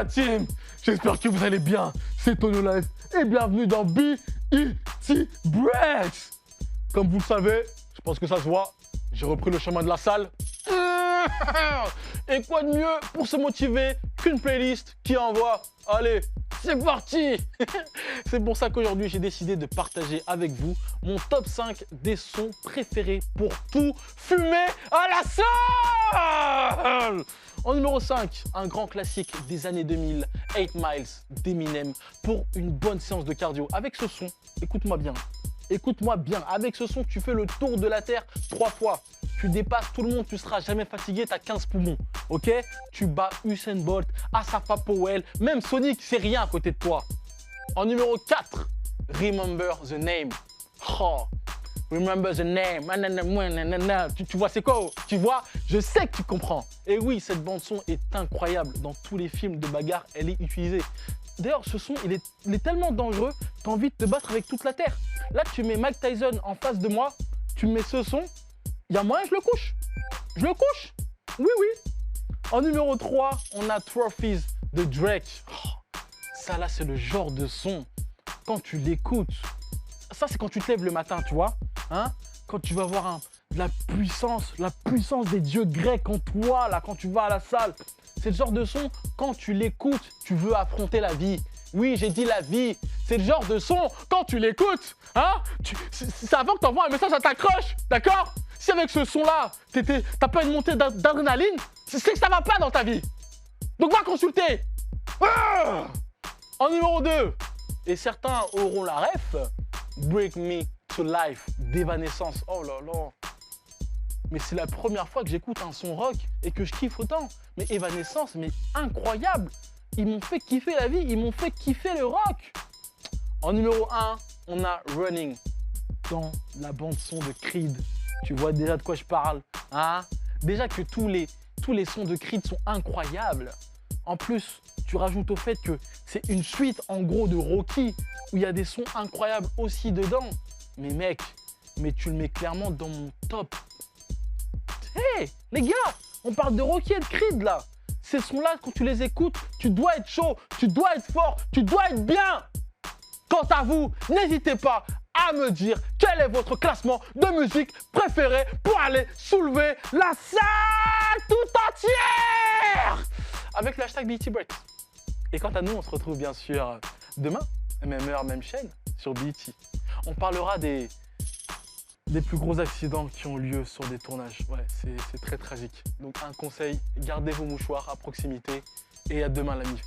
team, j'espère que vous allez bien, c'est Tonio Life et bienvenue dans BET Breaks. Comme vous le savez, je pense que ça se voit, j'ai repris le chemin de la salle. Et quoi de mieux pour se motiver qu'une playlist qui envoie? Allez, c'est parti. C'est pour ça qu'aujourd'hui j'ai décidé de partager avec vous mon top 5 des sons préférés pour tout fumer à la salle. En numéro 5, un grand classique des années 2000, 8 Miles d'Eminem pour une bonne séance de cardio. Avec ce son, écoute-moi bien, avec ce son tu fais le tour de la terre 3 fois. Tu dépasses tout le monde, tu seras jamais fatigué, tu as 15 poumons, ok? Tu bats Usain Bolt, Asafa Powell, même Sonic, c'est rien à côté de toi. En numéro 4, Remember the Name. Oh, Remember the Name. Tu vois c'est quoi? Tu vois? Je sais que tu comprends. Et oui, cette bande son est incroyable. Dans tous les films de bagarre, elle est utilisée. D'ailleurs, ce son, il est tellement dangereux, tu as envie de te battre avec toute la terre. Là, tu mets Mike Tyson en face de moi, tu mets ce son, il y a moyen, je le couche. Je le couche? Oui, oui. En numéro 3, on a Trophies de Drake. Oh, ça là, c'est le genre de son. Quand tu l'écoutes, ça c'est quand tu te lèves le matin, tu vois. Hein? Quand tu vas voir la puissance des dieux grecs en toi, là, quand tu vas à la salle. C'est le genre de son, quand tu l'écoutes, tu veux affronter la vie. Oui, j'ai dit la vie. C'est le genre de son, quand tu l'écoutes, hein, c'est avant que tu envoies un message à ta crush, d'accord? Si avec ce son-là, t'as pas une montée d'adrénaline, c'est que ça va pas dans ta vie. Donc va consulter. Ah, en numéro 2, et certains auront la ref, Break Me to Life d'Evanescence. Oh là là. Mais c'est la première fois que j'écoute un son rock et que je kiffe autant. Mais Evanescence, mais incroyable. Ils m'ont fait kiffer la vie, ils m'ont fait kiffer le rock. En numéro 1, on a Running dans la bande son de Creed. Tu vois déjà de quoi je parle, hein? Déjà que tous les sons de Creed sont incroyables. En plus, tu rajoutes au fait que c'est une suite en gros de Rocky où il y a des sons incroyables aussi dedans. Mais mec, mais tu le mets clairement dans mon top. Hey, les gars, on parle de Rocky et de Creed là. Ces sons-là, quand tu les écoutes, tu dois être chaud, tu dois être fort, tu dois être bien. Quant à vous, n'hésitez pas à me dire quel est votre classement de musique préféré pour aller soulever la salle tout entière avec le hashtag BET Breaks. Et quant à nous, on se retrouve bien sûr demain, même heure, même chaîne, sur BET. On parlera des plus gros accidents qui ont lieu sur des tournages. Ouais, c'est très tragique. Donc un conseil, gardez vos mouchoirs à proximité et à demain la MIF.